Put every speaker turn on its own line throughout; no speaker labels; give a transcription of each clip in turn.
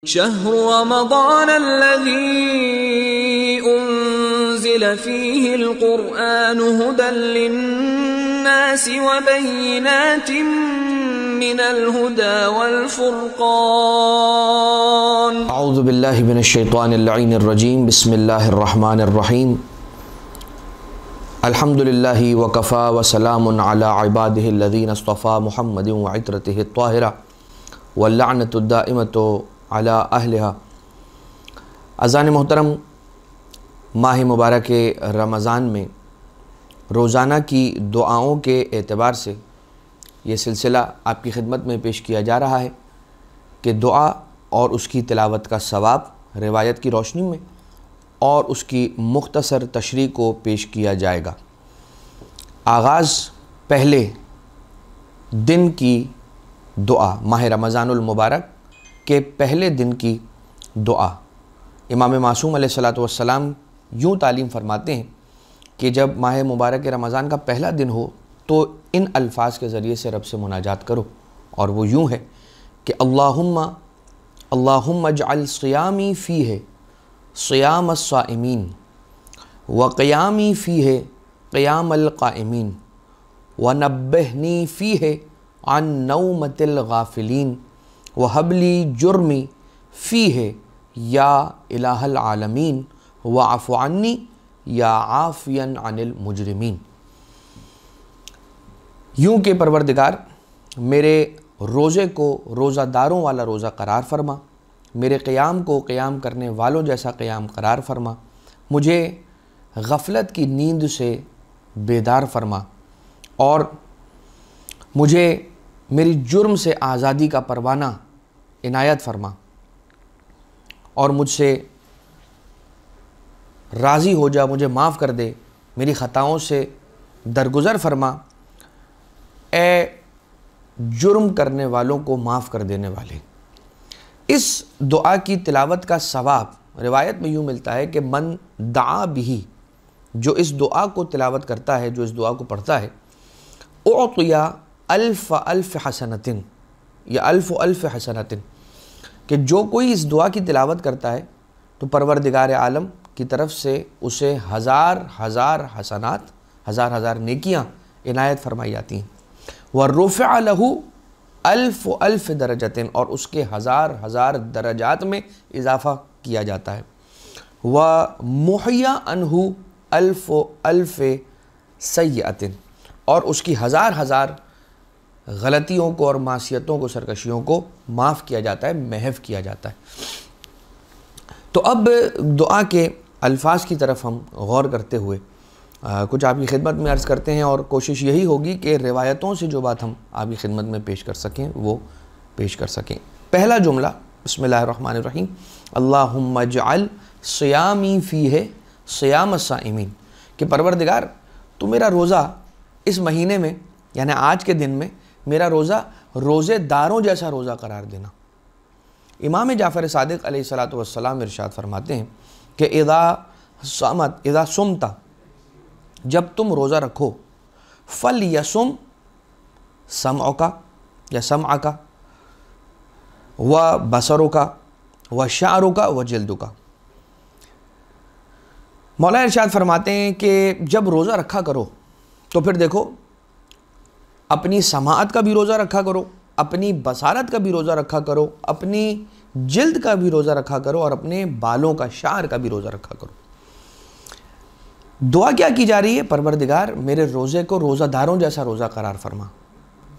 شهر رمضان الذي أنزل فيه القرآن هدى للناس وبينات من الهدى والفرقان
اعوذ باللہ من الشیطان اللعین الرجیم بسم اللہ الرحمن الرحیم الحمد للہ وکفا وسلام علی عبادہ الذین اصطفى محمد وعطرتہ الطاہرہ واللعنۃ الدائمۃ علی اہلہا۔ اذان محترم، ماہ مبارک رمضان میں روزانہ کی دعاؤں کے اعتبار سے یہ سلسلہ آپ کی خدمت میں پیش کیا جا رہا ہے کہ دعا اور اس کی تلاوت کا ثواب روایت کی روشنی میں اور اس کی مختصر تشریح کو پیش کیا جائے گا۔ آغاز پہلے دن کی دعا، ماہ رمضان المبارک کے پہلے دن کی دعا۔ امام معصوم علیہ السلام یوں تعلیم فرماتے ہیں کہ جب ماہ مبارک رمضان کا پہلا دن ہو تو ان الفاظ کے ذریعے سے رب سے مناجات کرو، اور وہ یوں ہے کہ اللہم اجعل صیامی فیہ صیام الصائمین وقیامی فیہ قیام القائمین ونبہنی فیہ عن نومۃ الغافلین وہب لی جرمی فیہ یا الہ العالمین واعف عنی یا عافیا عن المجرمین۔ یوں کہ پروردگار میرے روزے کو روزہ داروں والا روزہ قرار فرما، میرے قیام کو قیام کرنے والوں جیسا قیام قرار فرما، مجھے غفلت کی نیند سے بیدار فرما، اور مجھے میری جرم سے آزادی کا پروانہ عنایت فرما، اور مجھ سے راضی ہو جا، مجھے معاف کر دے، میری خطاؤں سے درگزر فرما، اے جرم کرنے والوں کو معاف کر دینے والے۔ اس دعا کی تلاوت کا ثواب روایت میں یوں ملتا ہے کہ من دعا بھی، جو اس دعا کو تلاوت کرتا ہے، جو اس دعا کو پڑھتا ہے، اعطیا الف حسنۃ یا الف حسنۃ، کہ جو کوئی اس دعا کی تلاوت کرتا ہے تو پروردگار عالم کی طرف سے اسے ہزار حسنات، ہزار نیکیاں عنایت فرمائی جاتی ہیں، وَرُفِعَ لَهُ الف درجۃ، اور اس کے ہزار درجات میں اضافہ کیا جاتا ہے، وَمُحْيَا عَنْهُ الف سیئۃ، اور اس کی ہزار غلطیوں کو اور معصیتوں کو، سرکشیوں کو معاف کیا جاتا ہے، محو کیا جاتا ہے۔ تو اب دعا کے الفاظ کی طرف ہم غور کرتے ہوئے کچھ آپ کی خدمت میں عرض کرتے ہیں، اور کوشش یہی ہوگی کہ روایتوں سے جو بات ہم آپ کی خدمت میں پیش کر سکیں وہ پیش کر سکیں۔ پہلا جملہ بسم اللہ الرحمن الرحیم، اللہم اجعل صیامی فیہ صیام الصائمین، کہ پروردگار تو میرا روزہ اس مہینے میں، یعنی آج کے دن میں میرا روزہ روزے داروں جیسا روزہ قرار دینا۔ امام جعفر صادق علیہ السلام ارشاد فرماتے ہیں کہ اذا صمت، جب تم روزہ رکھو، فَلْيَصُمْ سَمْعُكَ یا سَمْعَكَ وَبَصَرُكَ وَشَعْرُكَ وَجِلْدُكَ۔ مولا ارشاد فرماتے ہیں کہ جب روزہ رکھا کرو تو پھر دیکھو اپنی سماعت کا بھی روزہ رکھا کرو، اپنی بصارت کا بھی روزہ رکھا کرو، اپنی جلد کا بھی روزہ رکھا کرو، اور اپنے بالوں کا، شعر کا بھی روزہ رکھا کرو۔ دعا کیا کی جا رہی ہے؟ پروردگار میرے روزے کو روزہ داروں جیسا روزہ قرار فرما،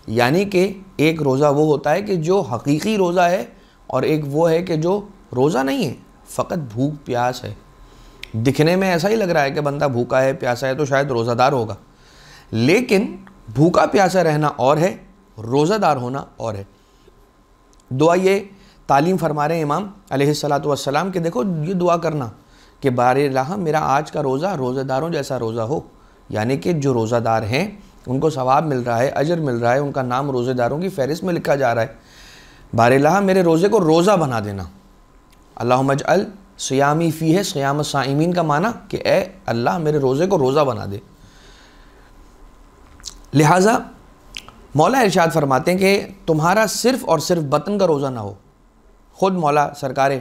یعنی کہ ایک روزہ وہ ہوتا ہے کہ جو حقیقی روزہ ہے، اور ایک وہ ہے کہ جو روزہ نہیں ہے، فقط بھوک پیاس ہے۔ دکھنے میں ایسا ہی لگ رہا ہے کہ بندہ بھوکا ہے، پیاسا ہے، تو شاید روزہ دار ہوگا، لیکن بھوکا پیاسا رہنا اور ہے، روزہ دار ہونا اور ہے۔ دعا یہ تعلیم فرما رہے ہیں امام علیہ السلام کہ دیکھو یہ دعا کرنا کہ بار الہ میرا آج کا روزہ روزہ داروں جیسا روزہ ہو، یعنی کہ جو روزہ دار ہیں ان کو ثواب مل رہا ہے، اجر مل رہا ہے، ان کا نام روزہ داروں کی فہرست میں لکھا جا رہا ہے۔ بار الہ میرے روزے کو روزہ بنا دینا۔ اللہم اجعل صیامی فیہ صیام الصائمین کا معنی کہ اے اللہ میرے روزے کو روزہ بنا دے۔ لہٰذا مولا ارشاد فرماتے ہیں کہ تمہارا صرف اور صرف بطن کا روزہ نہ ہو، خود مولا سرکار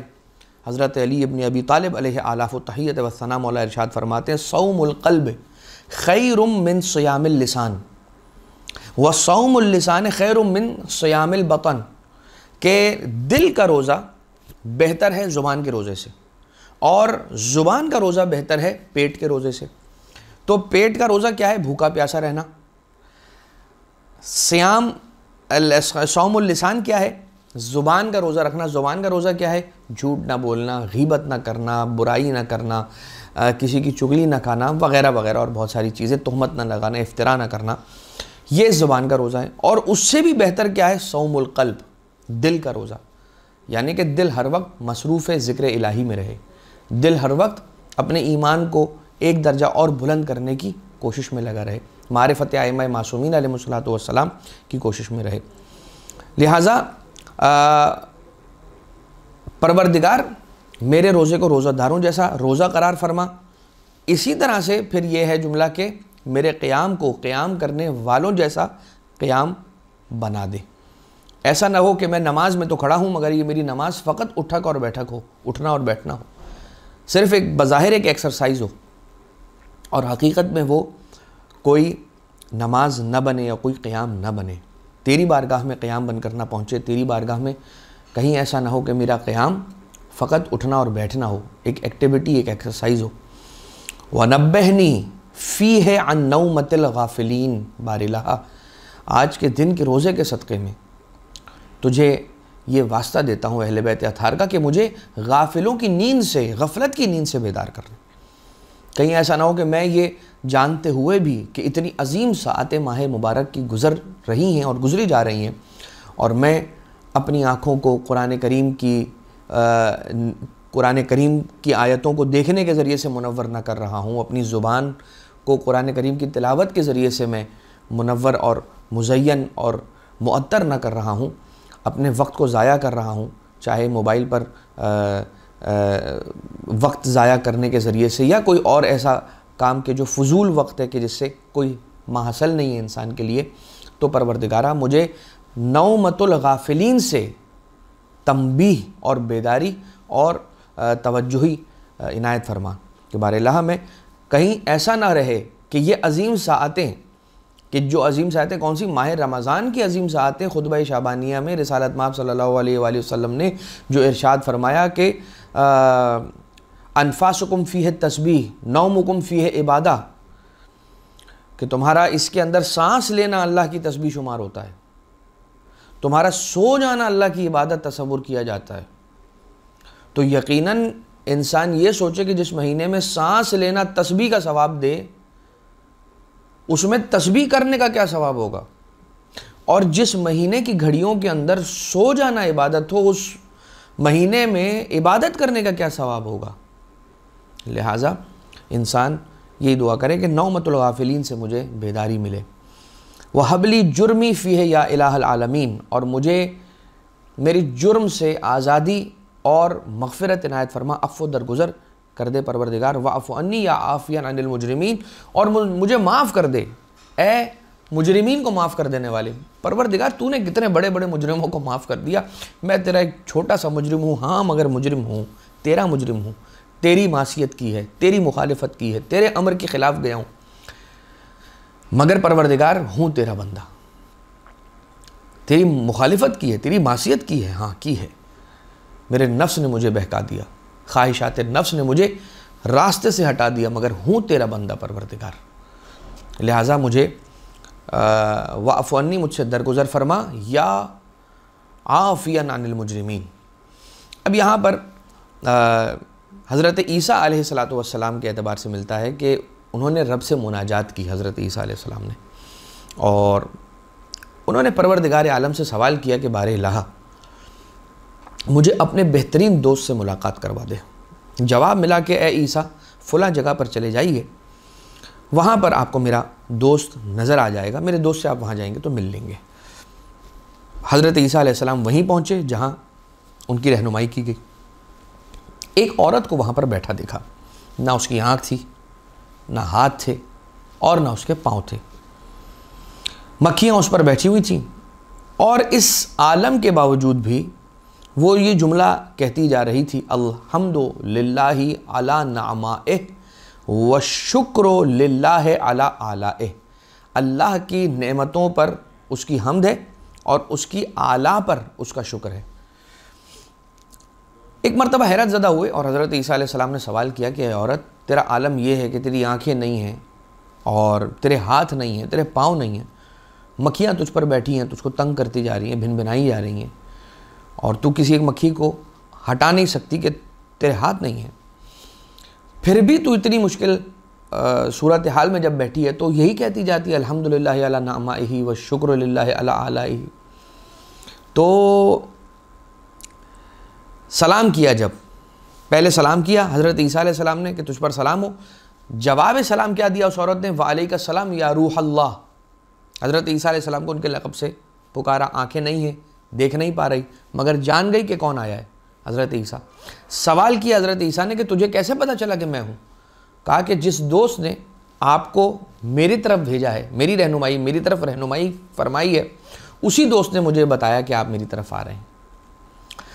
حضرت علی ابن ابی طالب علیہ آلاف و تحیت و ثنا مولا ارشاد فرماتے ہیں صوم القلب خیر من صیام اللسان و صوم اللسان خیر من صیام البطن، کہ دل کا روزہ بہتر ہے زبان کے روزے سے، اور زبان کا روزہ بہتر ہے پیٹ کے روزے سے۔ تو پیٹ کا روزہ کیا ہے؟ بھوکا پیاسا رہنا۔ صوم اللسان کیا ہے؟ زبان کا روزہ رکھنا۔ زبان کا روزہ کیا ہے؟ جھوٹ نہ بولنا، غیبت نہ کرنا، برائی نہ کرنا، کسی کی چغلی نہ کھانا وغیرہ وغیرہ، اور بہت ساری چیزیں، تہمت نہ لگانا، افتراء نہ کرنا، یہ زبان کا روزہ ہے۔ اور اس سے بھی بہتر کیا ہے؟ صوم القلب، دل کا روزہ، یعنی کہ دل ہر وقت مصروف ذکر الہی میں رہے، دل ہر وقت اپنے ایمان کو ایک درجہ اور بلند کرنے کی کوشش میں لگا رہے، معرفت ائمہ معصومین علیہ الصلوۃ والسلام کی کوشش میں رہے۔ لہٰذا پروردگار میرے روزے کو روزہ داروں جیسا روزہ قرار فرما۔ اسی طرح سے پھر یہ ہے جملہ کہ میرے قیام کو قیام کرنے والوں جیسا قیام بنا دے۔ ایسا نہ ہو کہ میں نماز میں تو کھڑا ہوں مگر یہ میری نماز فقط اٹھک اور بیٹھک ہو، اٹھنا اور بیٹھنا ہو، صرف ایک بظاہر ایک ایکسرسائز ہو، اور حقیقت میں وہ کوئی نماز نہ بنے یا کوئی قیام نہ بنے، تیری بارگاہ میں قیام بن کر نہ پہنچے، تیری بارگاہ میں کہیں ایسا نہ ہو کہ میرا قیام فقط اٹھنا اور بیٹھنا ہو، ایک ایکٹیویٹی، ایک ایکسرسائز ہو۔ وَنَبِّهْنِي فِيهِ عَن نَوْمَةِ الْغَافِلِينَ بار الہ، آج کے دن کے روزے کے صدقے میں تجھے یہ واسطہ دیتا ہوں اہل بیت اطہار کا کہ مجھے غافلوں کی نیند سے، غفلت کی نیند سے بیدار کرنا۔ کہیں ایسا نہ ہو کہ میں یہ جانتے ہوئے بھی کہ اتنی عظیم ساعتیں ماہ مبارک کی گزر رہی ہیں اور گزری جا رہی ہیں، اور میں اپنی آنکھوں کو قرآن کریم کی آیتوں کو دیکھنے کے ذریعے سے منور نہ کر رہا ہوں، اپنی زبان کو قرآن کریم کی تلاوت کے ذریعے سے میں منور اور مزین اور معطر نہ کر رہا ہوں، اپنے وقت کو ضائع کر رہا ہوں، چاہے موبائل پر وقت ضائع کرنے کے ذریعے سے یا کوئی اور ایسا کام کہ جو فضول وقت ہے کہ جس سے کوئی ماحصل نہیں ہے انسان کے لیے، تو پروردگارہ مجھے نومۃ الغافلین سے تنبیہ اور بیداری اور توجہی عنایت فرما کہ بار الہ میں کہیں ایسا نہ رہے کہ یہ عظیم ساعتیں، کہ جو عظیم ساعتیں کون سی؟ ماہ رمضان کی عظیم ساعتیں، خطبہ شعبانیہ میں رسالت مآب صلی اللہ علیہ وآلہ وسلم نے جو ارشاد فرمایا کہ انفاسکم فیہ تسبیح نومکم فیہ عبادہ، کہ تمہارا اس کے اندر سانس لینا اللہ کی تسبیح شمار ہوتا ہے، تمہارا سو جانا اللہ کی عبادت تصور کیا جاتا ہے۔ تو یقیناً انسان یہ سوچے کہ جس مہینے میں سانس لینا تسبیح کا ثواب دے، اس میں تسبیح کرنے کا کیا ثواب ہوگا، اور جس مہینے کی گھڑیوں کے اندر سو جانا عبادت ہو، اس مہینے میں عبادت کرنے کا کیا ثواب ہوگا۔ لہٰذا انسان یہی دعا کرے کہ نومۃ الغافلین سے مجھے بیداری ملے۔ وَحَبْ لِي جُرْمِي فِيهِ یا الہ العالمین، اور مجھے میری جرم سے آزادی اور مغفرت عنایت فرما، عفو درگزر کر دے پروردگار۔ وَعْفُ عَنِّي یا عَافِيًا عَنِ الْمُجْرِمِينَ، اور مجھے معاف کر دے اے مجرمین کو معاف کر دینے والے۔ پروردگار تو نے کتنے بڑے بڑے مجرموں کو معاف کر دیا، میں تیرا ایک چھوٹا سا مجرم ہوں، ہاں مگر مجرم ہوں، تیرا مجرم ہوں، تیری معصیت کی ہے، تیری مخالفت کی ہے، تیرے امر کے خلاف گیا ہوں، مگر پروردگار ہوں تیرا بندہ، تیری مخالفت کی ہے، تیری معصیت کی ہے، ہاں کی ہے، میرے نفس نے مجھے بہکا دیا، خواہشات نفس نے مجھے راستے سے ہٹا دیا، مگر ہوں تیرا بندہ پروردگار، لہٰذا مجھے وَعْفُ عَنِّی، مجھ سے درگزر فرما، یا عَافِيًا عَنِ الْمُجْرِمِينَ۔ اب یہاں پر حضرت عیسیٰ علیہ السلام کے اعتبار سے ملتا ہے کہ انہوں نے رب سے مناجات کی، حضرت عیسیٰ علیہ السلام نے، اور انہوں نے پروردگار عالم سے سوال کیا کہ بار الہ مجھے اپنے بہترین دوست سے ملاقات کروا دے۔ جواب ملا کہ اے عیسیٰ فلاں جگہ پر چلے جائیے، وہاں پر آپ کو میرا دوست نظر آ جائے گا، میرے دوست سے آپ وہاں جائیں گے تو مل لیں گے۔ حضرت عیسیٰ علیہ السلام وہیں پہنچے جہاں ان کی رہنمائی کی گئی۔ ایک عورت کو وہاں پر بیٹھا دیکھا، نہ اس کی آنکھ تھی، نہ ہاتھ تھے، اور نہ اس کے پاؤں تھے، مکھیاں اس پر بیٹھی ہوئی تھیں، اور اس عالم کے باوجود بھی وہ یہ جملہ کہتی جا رہی تھی، الحمدللہ علی نعمائہ والشکر للہ علی آلائہ، اللہ کی نعمتوں پر اس کی حمد ہے اور اس کی آلاء پر اس کا شکر ہے۔ ایک مرتبہ حیرت زدہ ہوئے اور حضرت عیسیٰ علیہ السلام نے سوال کیا کہ اے عورت، تیرا عالم یہ ہے کہ تیری آنکھیں نہیں ہیں اور تیرے ہاتھ نہیں ہیں، تیرے پاؤں نہیں ہیں، مکھیاں تجھ پر بیٹھی ہیں، تجھ کو تنگ کرتی جا رہی ہیں، بھن بھنائی جا رہی ہیں، اور تو کسی ایک مکھی کو ہٹا نہیں سکتی کہ تیرے ہاتھ نہیں ہیں، پھر بھی تو اتنی مشکل صورتحال میں جب بیٹھی ہے تو یہی کہتی جاتی ہے الحمدللہ علی نعمائہ والشکر للہ علی آلائہ۔ تو سلام کیا، جب پہلے سلام کیا حضرت عیسیٰ علیہ السلام نے کہ تجھ پر سلام ہو، جواب سلام کیا دیا اس عورت نے، وعلیک السلام یا روح اللہ۔ حضرت عیسیٰ علیہ السلام کو ان کے لقب سے پکارا، آنکھیں نہیں ہیں، دیکھ نہیں پا رہی، مگر جان گئی کہ کون آیا ہے، حضرت عیسیٰ۔ سوال کیا حضرت عیسیٰ نے کہ تجھے کیسے پتہ چلا کہ میں ہوں؟ کہا کہ جس دوست نے آپ کو میری طرف بھیجا ہے، میری رہنمائی، میری طرف رہنمائی فرمائی ہے، اسی دوست نے مجھے بتایا کہ آپ میری طرف آ رہے ہیں۔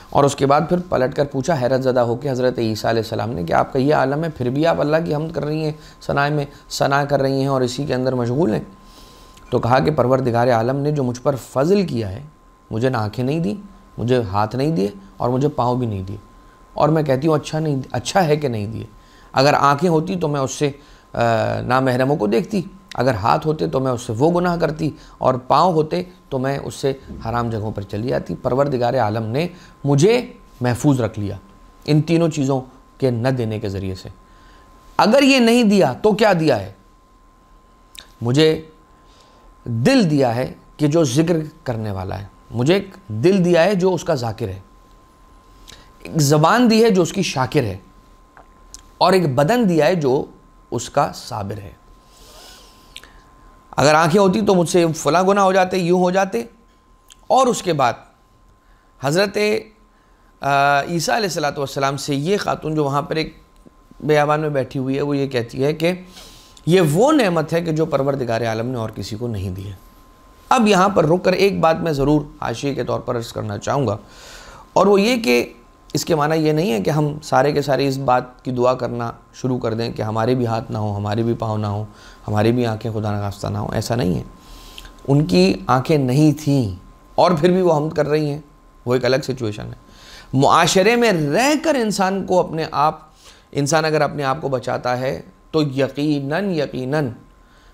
اور اس کے بعد پھر پلٹ کر پوچھا حیرت زدہ ہو کے حضرت عیسیٰ علیہ السلام نے کہ آپ کا یہ عالم ہے، پھر بھی آپ اللہ کی حمد کر رہی ہیں، ثنا کر رہی ہیں اور اسی کے اندر مشغول ہیں؟ تو کہا کہ پروردگار عالم نے جو مجھ پر فضل کیا ہے، مجھے نہ آنکھیں نہیں دی، مجھے ہاتھ نہیں دیے اور مجھے پاؤں بھی نہیں دیے، اور میں کہتی ہوں اچھا ہے کہ نہیں دیے۔ اگر آنکھیں ہوتی تو میں اس سے نامحرموں کو دیکھتی، اگر ہاتھ ہوتے تو میں اس سے وہ گناہ کرتی، اور پاؤں ہوتے تو میں اس سے حرام جگہوں پر چلی جاتی۔ پروردگار عالم نے مجھے محفوظ رکھ لیا ان تینوں چیزوں کے نہ دینے کے ذریعے سے۔ اگر یہ نہیں دیا تو کیا دیا ہے؟ مجھے دل دیا ہے کہ جو ذکر کرنے والا ہے، مجھے ایک دل دیا ہے جو اس کا ذاکر ہے، ایک زبان دی ہے جو اس کی شاکر ہے، اور ایک بدن دیا ہے جو اس کا صابر ہے۔ اگر آنکھیں ہوتی تو مجھ سے فلاں گناہ ہو جاتے، یوں ہو جاتے۔ اور اس کے بعد حضرت عیسیٰ علیہ السلام سے یہ خاتون جو وہاں پر ایک بیابان میں بیٹھی ہوئی ہے، وہ یہ کہتی ہے کہ یہ وہ نعمت ہے کہ جو پروردگار عالم نے اور کسی کو نہیں دی ہے۔ اب یہاں پر رک کر ایک بات میں ضرور حاشیے کے طور پر عرض کرنا چاہوں گا، اور وہ یہ کہ اس کے معنی یہ نہیں ہے کہ ہم سارے کے سارے اس بات کی دعا کرنا شروع کر دیں کہ ہمارے بھی ہاتھ نہ ہوں، ہمارے بھی پاؤں نہ ہوں، ہماری بھی آنکھیں خدا نخواستہ نہ ہوں۔ ایسا نہیں ہے، ان کی آنکھیں نہیں تھیں اور پھر بھی وہ حمد کر رہی ہیں، وہ ایک الگ سچویشن ہے۔ معاشرے میں رہ کر انسان اگر اپنے آپ کو بچاتا ہے تو یقیناً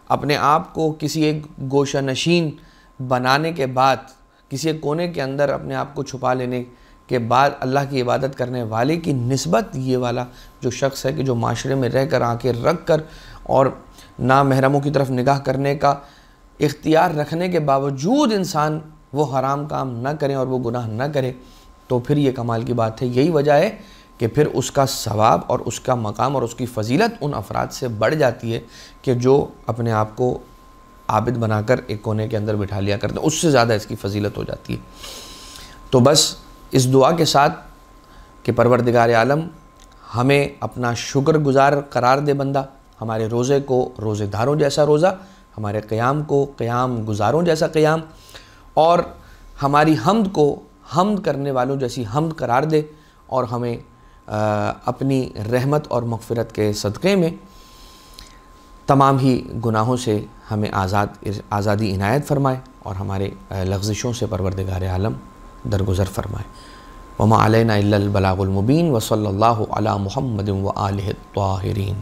اپنے آپ کو کسی ایک گوشہ نشین بنانے کے بعد، کسی ایک کونے کے اندر اپنے آپ کو چھپا لینے کے بعد اللہ کی عبادت کرنے والے کی نسبت یہ والا جو شخص ہے کہ جو معاشرے میں رہ کر آنکھیں رکھ کر اور نامحرموں کی طرف نگاہ کرنے کا اختیار رکھنے کے باوجود انسان وہ حرام کام نہ کرے اور وہ گناہ نہ کرے، تو پھر یہ کمال کی بات ہے۔ یہی وجہ ہے کہ پھر اس کا ثواب اور اس کا مقام اور اس کی فضیلت ان افراد سے بڑھ جاتی ہے کہ جو اپنے آپ کو عابد بنا کر ایک کونے کے اندر بٹھا لیا کرتے ہیں، اس سے زیادہ اس کی فضیلت ہو جاتی ہے۔ تو بس اس دعا کے ساتھ کہ پروردگار عالم ہمیں اپنا شکر گزار قرار دے بندہ، ہمارے روزے کو روزے داروں جیسا روزہ، ہمارے قیام کو قیام گزاروں جیسا قیام، اور ہماری حمد کو حمد کرنے والوں جیسی حمد قرار دے، اور ہمیں اپنی رحمت اور مغفرت کے صدقے میں تمام ہی گناہوں سے ہمیں آزادی عنایت فرمائے، اور ہمارے لغزشوں سے پروردگار عالم درگزر فرمائے۔ وما علینا الا البلاغ المبین وصلی اللہ علی محمد وآلہ الطاہرین۔